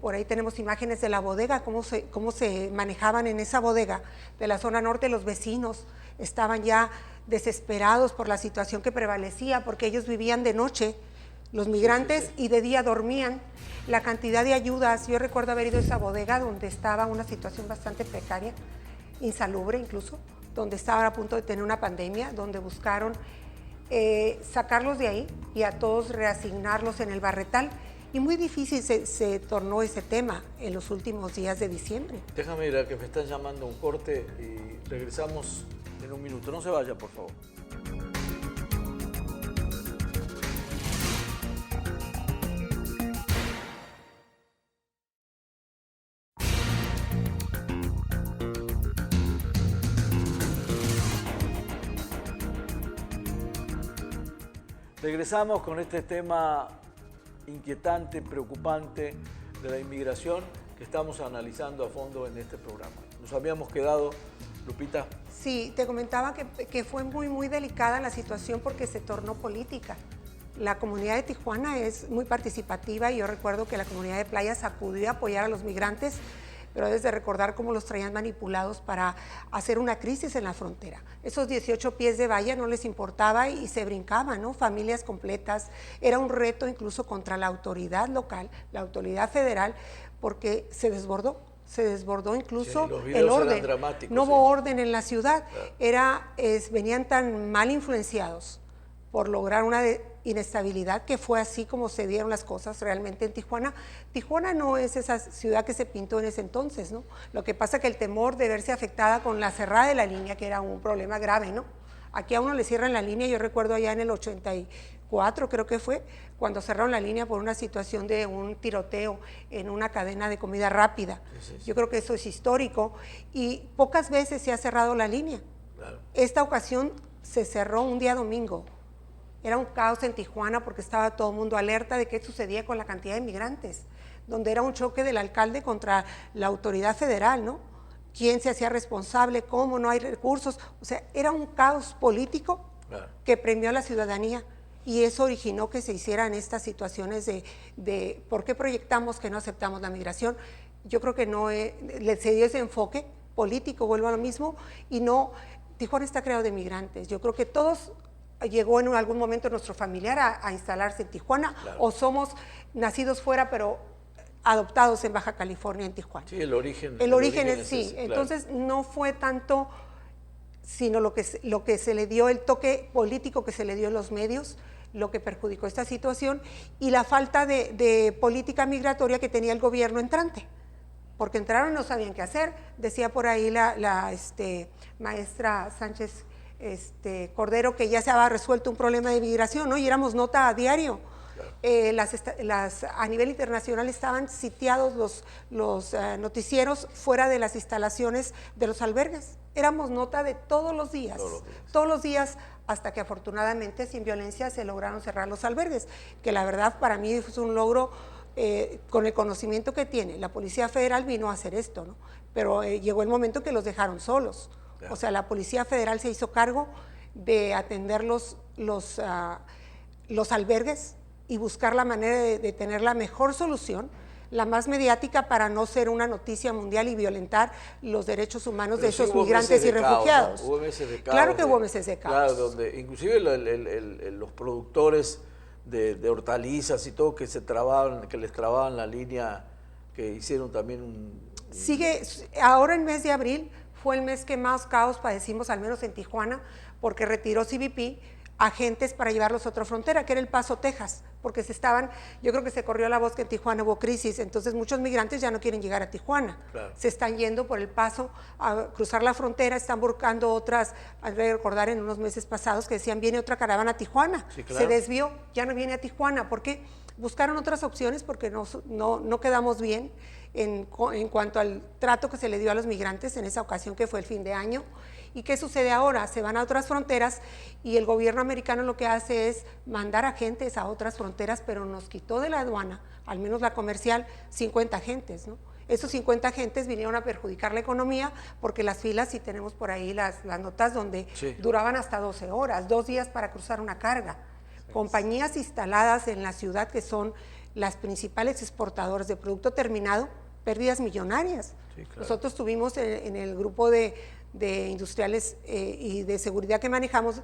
por ahí tenemos imágenes de la bodega, cómo se manejaban en esa bodega de la zona norte. Los vecinos estaban ya desesperados por la situación que prevalecía, porque ellos vivían de noche, los migrantes, y de día dormían. La cantidad de ayudas, yo recuerdo haber ido a esa bodega donde estaba una situación bastante precaria, insalubre incluso, donde estaban a punto de tener una pandemia, donde buscaron sacarlos de ahí y a todos reasignarlos en el Barretal. Y muy difícil se tornó ese tema en los últimos días de diciembre. Déjame ir a que me están llamando a un corte y regresamos en un minuto. No se vaya, por favor. Regresamos con este tema inquietante, preocupante de la inmigración que estamos analizando a fondo en este programa. Nos habíamos quedado, Lupita. Sí, te comentaba que fue muy delicada la situación porque se tornó política. La comunidad de Tijuana es muy participativa y yo recuerdo que la comunidad de Playas acudió a apoyar a los migrantes, pero debes de recordar cómo los traían manipulados para hacer una crisis en la frontera. Esos 18 pies de valla no les importaba y se brincaban, ¿no? Familias completas. Era un reto incluso contra la autoridad local, la autoridad federal, porque se desbordó incluso el orden. No hubo orden en la ciudad. Claro. Venían tan mal influenciados por lograr una inestabilidad, que fue así como se dieron las cosas realmente en Tijuana. Tijuana no es esa ciudad que se pintó en ese entonces, ¿no? Lo que pasa es que el temor de verse afectada con la cerrada de la línea, que era un problema grave, ¿no? Aquí a uno le cierran la línea, yo recuerdo allá en el 84, creo que fue, cuando cerraron la línea por una situación de un tiroteo en una cadena de comida rápida. Sí. Yo creo que eso es histórico y pocas veces se ha cerrado la línea. Claro. Esta ocasión se cerró un día domingo. Era un caos en Tijuana porque estaba todo el mundo alerta de qué sucedía con la cantidad de migrantes, donde era un choque del alcalde contra la autoridad federal, ¿no? ¿Quién se hacía responsable? ¿Cómo? No hay recursos. O sea, era un caos político que premió a la ciudadanía y eso originó que se hicieran estas situaciones de ¿por qué proyectamos que no aceptamos la migración? Yo creo que no se dio ese enfoque político, vuelvo a lo mismo, y no, Tijuana está creado de migrantes. Yo creo que todos llegó en algún momento nuestro familiar a instalarse en Tijuana, claro, o somos nacidos fuera, pero adoptados en Baja California, en Tijuana. Sí, el origen es sí. Claro. Entonces no fue tanto, sino lo que se le dio, el toque político que se le dio en los medios, lo que perjudicó esta situación, y la falta de política migratoria que tenía el gobierno entrante. Porque entraron y no sabían qué hacer. Decía por ahí la maestra Sánchez Cordero que ya se había resuelto un problema de migración, ¿no? Y éramos nota a diario. Claro. A nivel internacional estaban sitiados los noticieros fuera de las instalaciones de los albergues. Éramos nota de todos los días, hasta que afortunadamente sin violencia se lograron cerrar los albergues, que la verdad para mí es un logro. Con el conocimiento que tiene, la Policía Federal vino a hacer esto, ¿no? Pero llegó el momento que los dejaron solos. Claro. O sea, la Policía Federal se hizo cargo de atender los albergues y buscar la manera de tener la mejor solución la más mediática para no ser una noticia mundial y violentar los derechos humanos de esos hubo migrantes meses y de caos, refugiados. ¿no? Hubo meses de caos. Claro que hubo meses de caos. Claro, donde inclusive los productores de hortalizas y todo que les trababan la línea, que hicieron también Ahora el mes de abril fue el mes que más caos padecimos, al menos en Tijuana, porque retiró CBP agentes para llevarlos a otra frontera, que era El Paso, Texas, porque yo creo que se corrió la voz que en Tijuana hubo crisis, entonces muchos migrantes ya no quieren llegar a Tijuana, claro. Se están yendo por El Paso a cruzar la frontera, están buscando otras, hay que recordar en unos meses pasados que decían viene otra caravana a Tijuana, sí, claro. Se desvió, ya no viene a Tijuana, porque buscaron otras opciones porque no quedamos bien en cuanto al trato que se le dio a los migrantes en esa ocasión que fue el fin de año. ¿Y qué sucede ahora? Se van a otras fronteras y el gobierno americano lo que hace es mandar agentes a otras fronteras, pero nos quitó de la aduana, al menos la comercial, 50 agentes, ¿no? Esos 50 agentes vinieron a perjudicar la economía porque las filas, si tenemos por ahí las notas donde duraban hasta 12 horas, 2 días para cruzar una carga. Compañías instaladas en la ciudad que son las principales exportadoras de producto terminado, pérdidas millonarias. Sí, claro. Nosotros tuvimos en el grupo de industriales y de seguridad que manejamos,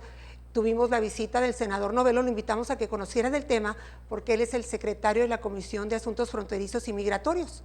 tuvimos la visita del senador Novelo, lo invitamos a que conociera del tema porque él es el secretario de la Comisión de Asuntos Fronterizos y Migratorios.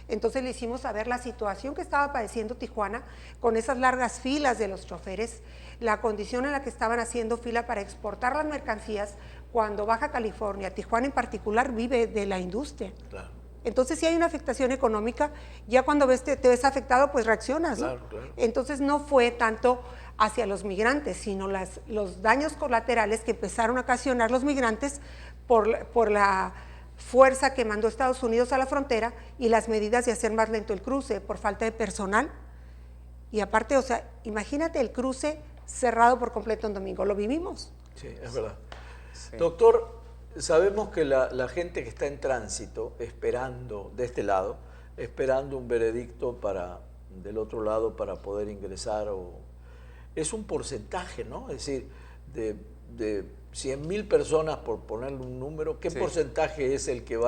Entonces le hicimos saber la situación que estaba padeciendo Tijuana con esas largas filas de los choferes, la condición en la que estaban haciendo fila para exportar las mercancías cuando Baja California, Tijuana en particular, vive de la industria. Claro. Entonces, si hay una afectación económica, ya cuando te ves afectado, pues reaccionas, ¿no? Claro, claro. Entonces, no fue tanto hacia los migrantes, sino los daños colaterales que empezaron a ocasionar los migrantes por la fuerza que mandó Estados Unidos a la frontera y las medidas de hacer más lento el cruce, por falta de personal. Y aparte, o sea, imagínate el cruce cerrado por completo en domingo, ¿lo vivimos? Sí, es verdad. Sí. Doctor, sabemos que la gente que está en tránsito, esperando, de este lado, esperando un veredicto del otro lado para poder ingresar, es un porcentaje, ¿no? Es decir, de 100,000 personas, por ponerle un número, ¿qué porcentaje es el que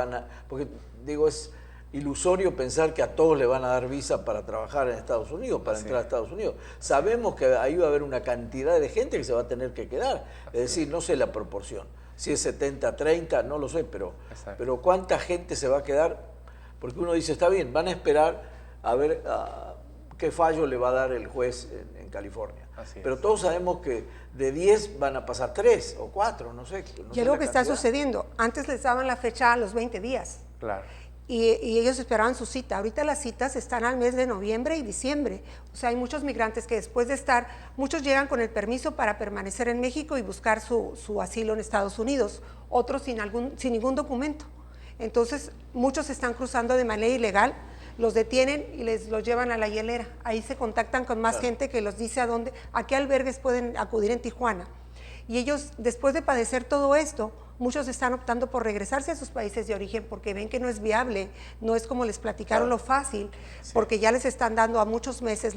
porque digo, es ilusorio pensar que a todos le van a dar visa para trabajar en Estados Unidos, para entrar a Estados Unidos. Sabemos que ahí va a haber una cantidad de gente que se va a tener que quedar, es decir, no sé la proporción, si es 70-30, no lo sé, pero ¿cuánta gente se va a quedar? Porque uno dice, está bien, van a esperar a ver qué fallo le va a dar el juez en California. Pero todos sabemos que de 10 van a pasar 3 o 4, no sé. Y es lo que está sucediendo. Antes les daban la fecha a los 20 días. Claro. Y ellos esperaban su cita. Ahorita las citas están al mes de noviembre y diciembre. O sea, hay muchos migrantes que después de muchos llegan con el permiso para permanecer en México y buscar su asilo en Estados Unidos, otros sin ningún documento. Entonces, muchos están cruzando de manera ilegal, los detienen y los llevan a la hielera. Ahí se contactan con más gente que los dice a qué albergues pueden acudir en Tijuana. Y ellos, después de padecer todo esto, muchos están optando por regresarse a sus países de origen porque ven que no es viable, no es como les platicaron lo fácil, porque ya les están dando a muchos meses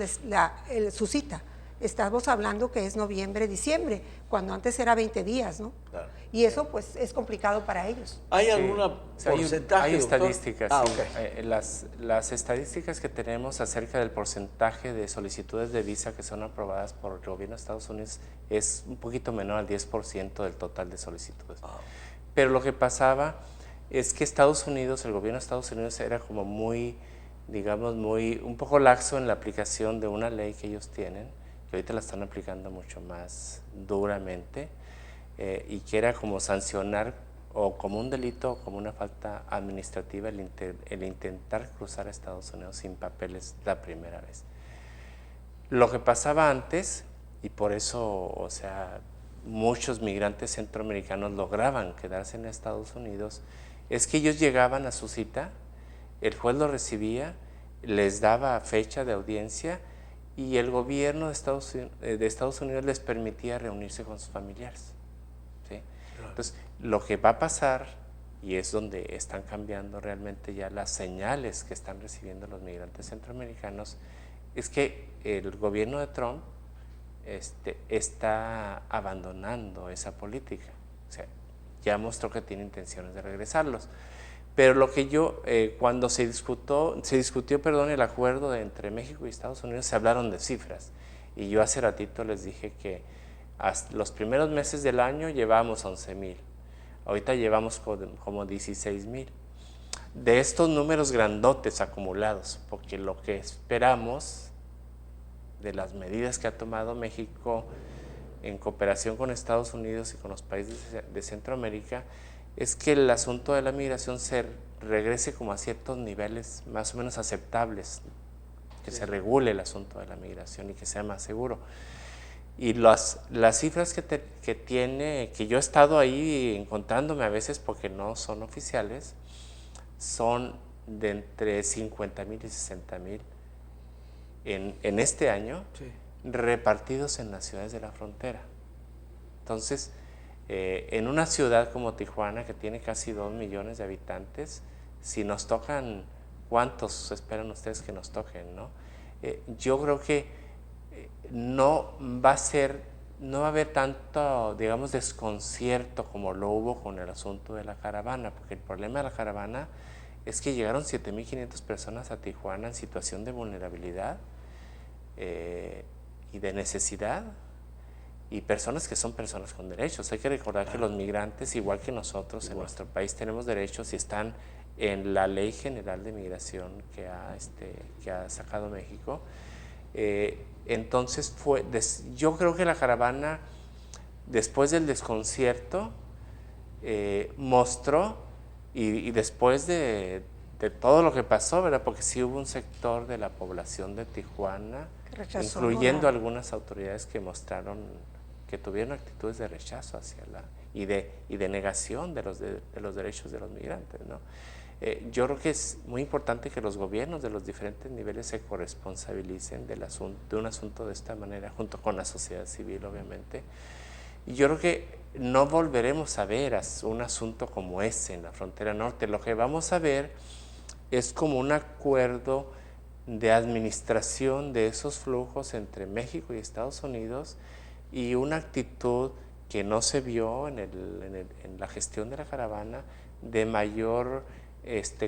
su cita. Estamos hablando que es noviembre, diciembre, cuando antes era 20 días, ¿no? Claro. Y eso pues es complicado para ellos. ¿Hay alguna porcentaje? Hay estadísticas, okay. Las estadísticas que tenemos acerca del porcentaje de solicitudes de visa que son aprobadas por el gobierno de Estados Unidos es un poquito menor al 10% del total de solicitudes. Pero lo que pasaba es que Estados Unidos, el gobierno de Estados Unidos era como un poco laxo en la aplicación de una ley que ellos tienen, que ahorita la están aplicando mucho más duramente, y que era como sancionar o como un delito o como una falta administrativa el intentar cruzar a Estados Unidos sin papeles la primera vez. Lo que pasaba antes, y por eso, o sea, muchos migrantes centroamericanos lograban quedarse en Estados Unidos, es que ellos llegaban a su cita, el juez los recibía, les daba fecha de audiencia, y el gobierno de Estados Unidos les permitía reunirse con sus familiares. ¿Sí? Claro. Entonces, lo que va a pasar, y es donde están cambiando realmente ya las señales que están recibiendo los migrantes centroamericanos, es que el gobierno de Trump está abandonando esa política. O sea, ya mostró que tiene intenciones de regresarlos. Pero lo que yo, cuando se discutió, perdón, el acuerdo entre México y Estados Unidos, se hablaron de cifras. Y yo hace ratito les dije que hasta los primeros meses del año llevamos 11,000. Ahorita llevamos como 16,000. De estos números grandotes acumulados, porque lo que esperamos de las medidas que ha tomado México en cooperación con Estados Unidos y con los países de Centroamérica, es que el asunto de la migración se regrese como a ciertos niveles más o menos aceptables, que se regule el asunto de la migración y que sea más seguro. Y las cifras que tiene, que yo he estado ahí encontrándome a veces porque no son oficiales, son de entre 50,000 y 60,000 en este año, sí, repartidos en las ciudades de la frontera. Entonces, en una ciudad como Tijuana, que tiene casi 2 millones de habitantes, si nos tocan, ¿cuántos esperan ustedes que nos toquen, no? Yo creo que no va a haber tanto, digamos, desconcierto como lo hubo con el asunto de la caravana, porque el problema de la caravana es que llegaron 7,500 personas a Tijuana en situación de vulnerabilidad y de necesidad, y personas que son personas con derechos. Hay que recordar que los migrantes, igual que nosotros en nuestro país, tenemos derechos y están en la Ley General de Migración que ha sacado México. Entonces yo creo que la caravana, después del desconcierto, mostró, y después de todo lo que pasó, ¿verdad? Porque sí hubo un sector de la población de Tijuana, incluyendo algunas autoridades que mostraron, que tuvieron actitudes de rechazo y de negación de los derechos de los migrantes, ¿no? Yo creo que es muy importante que los gobiernos de los diferentes niveles se corresponsabilicen de un asunto de esta manera, junto con la sociedad civil, obviamente. Y yo creo que no volveremos a ver un asunto como ese en la frontera norte. Lo que vamos a ver es como un acuerdo de administración de esos flujos entre México y Estados Unidos, y una actitud que no se vio en la gestión de la caravana, de mayor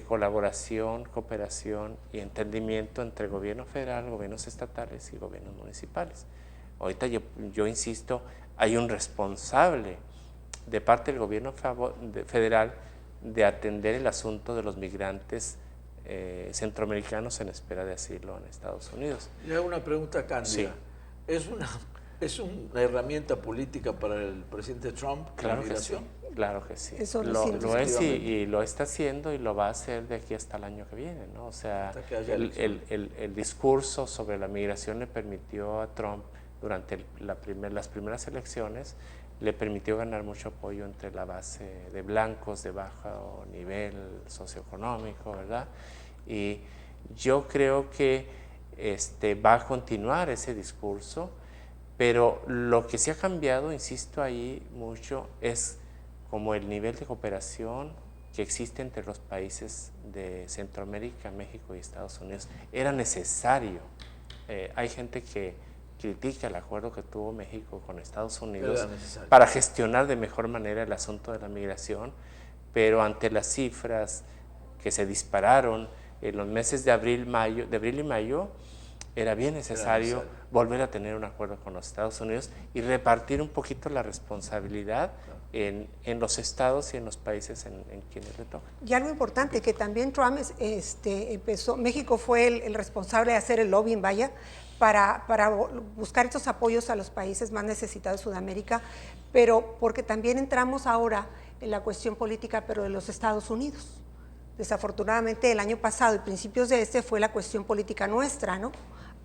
colaboración, cooperación y entendimiento entre gobierno federal, gobiernos estatales y gobiernos municipales. Ahorita yo insisto, hay un responsable de parte del gobierno federal de atender el asunto de los migrantes centroamericanos en espera de asilo en Estados Unidos. Le hago una pregunta cándida. Sí. ¿Es una herramienta política para el presidente Trump? Claro que sí. Claro que sí. Eso lo es y lo está haciendo, y lo va a hacer de aquí hasta el año que viene, ¿no? O sea, el discurso sobre la migración le permitió a Trump, durante las primeras elecciones, le permitió ganar mucho apoyo entre la base de blancos de bajo nivel socioeconómico, ¿verdad? Y yo creo que va a continuar ese discurso, pero lo que sí ha cambiado, insisto ahí mucho, es como el nivel de cooperación que existe entre los países de Centroamérica, México y Estados Unidos. Era necesario. Hay gente que critica el acuerdo que tuvo México con Estados Unidos para gestionar de mejor manera el asunto de la migración, pero ante las cifras que se dispararon en los meses de abril y mayo, era bien necesario volver a tener un acuerdo con los Estados Unidos y repartir un poquito la responsabilidad en los estados y en los países en quienes le toca. Y algo importante, que también Trump empezó, México fue el responsable de hacer el lobbying, para buscar estos apoyos a los países más necesitados de Sudamérica, pero porque también entramos ahora en la cuestión política, pero de los Estados Unidos. Desafortunadamente el año pasado y principios de fue la cuestión política nuestra, ¿no?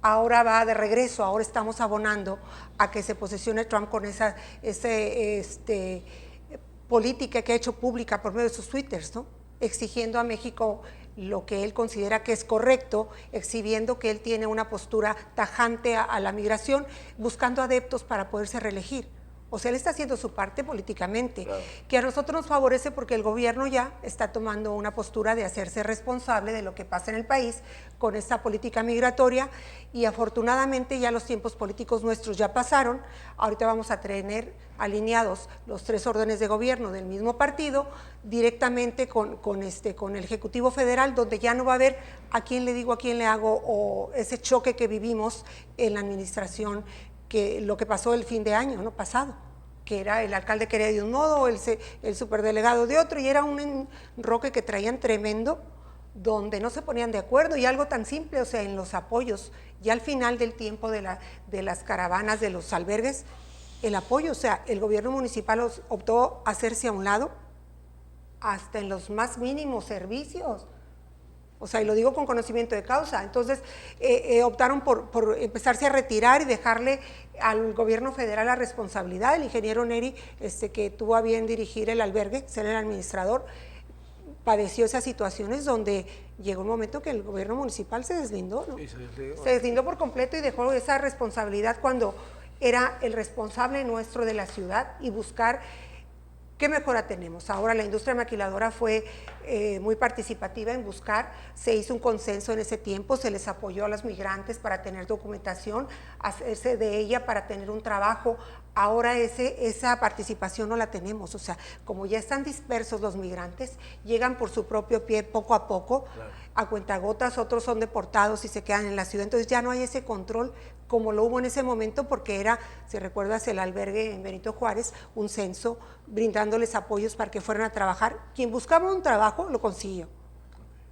Ahora va de regreso, ahora estamos abonando a que se posesione Trump con esa política que ha hecho pública por medio de sus twitters, ¿no? Exigiendo a México lo que él considera que es correcto, exhibiendo que él tiene una postura tajante a la migración, buscando adeptos para poderse reelegir. O sea, él está haciendo su parte políticamente, Claro. que a nosotros nos favorece porque el gobierno ya está tomando una postura de hacerse responsable de lo que pasa en el país con esta política migratoria, y afortunadamente ya los tiempos políticos nuestros ya pasaron. Ahorita vamos a tener alineados los 3 órdenes de gobierno del mismo partido directamente con el Ejecutivo Federal, donde ya no va a haber a quién le digo, a quién le hago, o ese choque que vivimos en la administración, que lo que pasó el fin de año, ¿no?, pasado, que era el alcalde quería de un modo, el superdelegado de otro, y era un enroque que traían tremendo, donde no se ponían de acuerdo, y algo tan simple, o sea, en los apoyos, ya al final del tiempo de las caravanas, de los albergues, el apoyo, o sea, el gobierno municipal optó a hacerse a un lado, hasta en los más mínimos servicios. O sea, y lo digo con conocimiento de causa. Entonces, optaron por empezarse a retirar y dejarle al gobierno federal la responsabilidad. El ingeniero Neri, que tuvo a bien dirigir el albergue, ser el administrador, padeció esas situaciones donde llegó un momento que el gobierno municipal se deslindó, ¿no? Se deslindó por completo y dejó esa responsabilidad cuando era el responsable nuestro de la ciudad, y buscar ¿qué mejora tenemos? Ahora la industria maquiladora fue muy participativa en buscar, se hizo un consenso en ese tiempo, se les apoyó a los migrantes para tener documentación, hacerse de ella para tener un trabajo. Ahora esa participación no la tenemos, o sea, como ya están dispersos los migrantes, llegan por su propio pie poco a poco, claro, a cuentagotas, otros son deportados y se quedan en la ciudad, entonces ya no hay ese control como lo hubo en ese momento, porque era, si recuerdas, el albergue en Benito Juárez, un censo, brindándoles apoyos para que fueran a trabajar. Quien buscaba un trabajo, lo consiguió.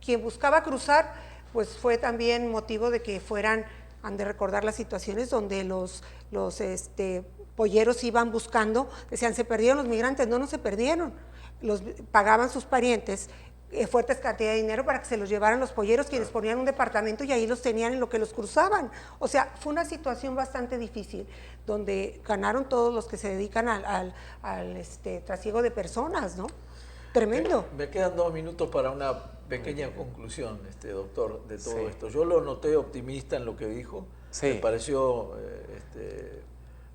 Quien buscaba cruzar, pues fue también motivo de que fueran, han de recordar las situaciones donde los polleros iban buscando, decían, se perdieron los migrantes. No se perdieron, pagaban sus parientes fuertes cantidades de dinero para que se los llevaran los polleros, quienes ponían un departamento y ahí los tenían en lo que los cruzaban. O sea, fue una situación bastante difícil, donde ganaron todos los que se dedican al trasiego de personas, ¿no? Tremendo. Me quedan 2 minutos para una pequeña conclusión, doctor, de todo esto. Yo lo noté optimista en lo que dijo, me pareció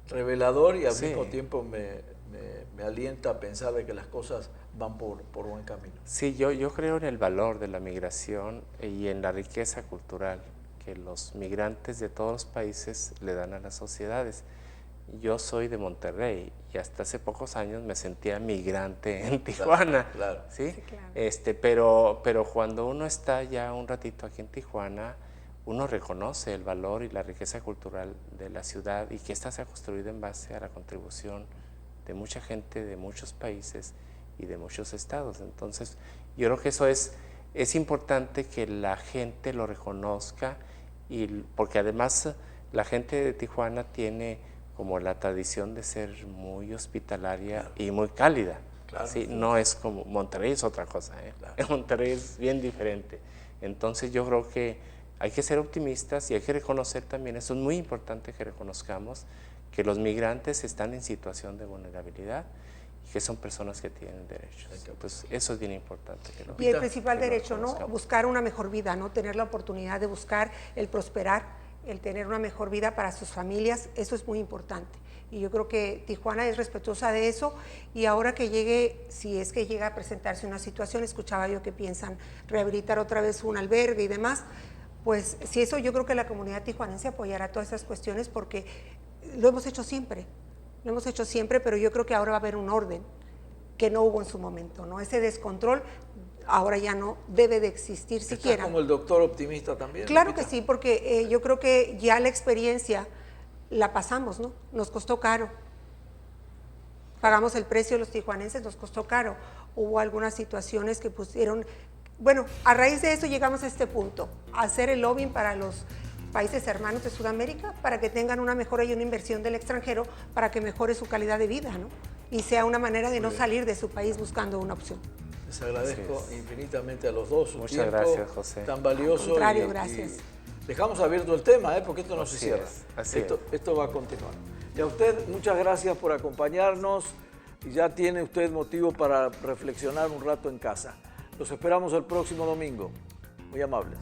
revelador, y al mismo tiempo me alienta a pensar de que las cosas van por buen camino. Sí, yo creo en el valor de la migración y en la riqueza cultural que los migrantes de todos los países le dan a las sociedades. Yo soy de Monterrey y hasta hace pocos años me sentía migrante en Tijuana. Claro. ¿Sí? Sí, claro. Pero cuando uno está ya un ratito aquí en Tijuana, uno reconoce el valor y la riqueza cultural de la ciudad, y que esta se ha construido en base a la contribución de mucha gente de muchos países y de muchos estados. Entonces, yo creo que eso es importante que la gente lo reconozca, porque además la gente de Tijuana tiene como la tradición de ser muy hospitalaria y muy cálida. Claro. ¿Sí? No es como Monterrey, es otra cosa, ¿eh? Claro. Monterrey es bien diferente. Entonces yo creo que hay que ser optimistas y hay que reconocer también, eso es muy importante que reconozcamos, que los migrantes están en situación de vulnerabilidad y que son personas que tienen derechos. Entonces eso es bien importante. Y el principal derecho, ¿no? Buscar una mejor vida, ¿no? Tener la oportunidad de buscar el prosperar, el tener una mejor vida para sus familias, eso es muy importante. Y yo creo que Tijuana es respetuosa de eso, y ahora que llegue, si es que llega a presentarse una situación, escuchaba yo que piensan rehabilitar otra vez un albergue y demás, pues si eso, yo creo que la comunidad tijuanense apoyará todas esas cuestiones, porque lo hemos hecho siempre, pero yo creo que ahora va a haber un orden que no hubo en su momento, ¿no? Ese descontrol ahora ya no debe de existir siquiera. ¿Está como el doctor optimista también? Claro que sí, porque yo creo que ya la experiencia la pasamos, ¿no? Nos costó caro. Pagamos el precio los tijuanenses, nos costó caro. Hubo algunas situaciones que pusieron... Bueno, a raíz de eso llegamos a este punto, a hacer el lobbying para los países hermanos de Sudamérica, para que tengan una mejora y una inversión del extranjero, para que mejore su calidad de vida, ¿no? Y sea una manera de no salir de su país buscando una opción. Les agradezco infinitamente a los dos su Muchas gracias, José. Tan valioso. Al contrario, gracias. Y dejamos abierto el tema, porque esto no se cierra. Esto va a continuar. Y a usted, muchas gracias por acompañarnos. Y ya tiene usted motivo para reflexionar un rato en casa. Los esperamos el próximo domingo. Muy amables.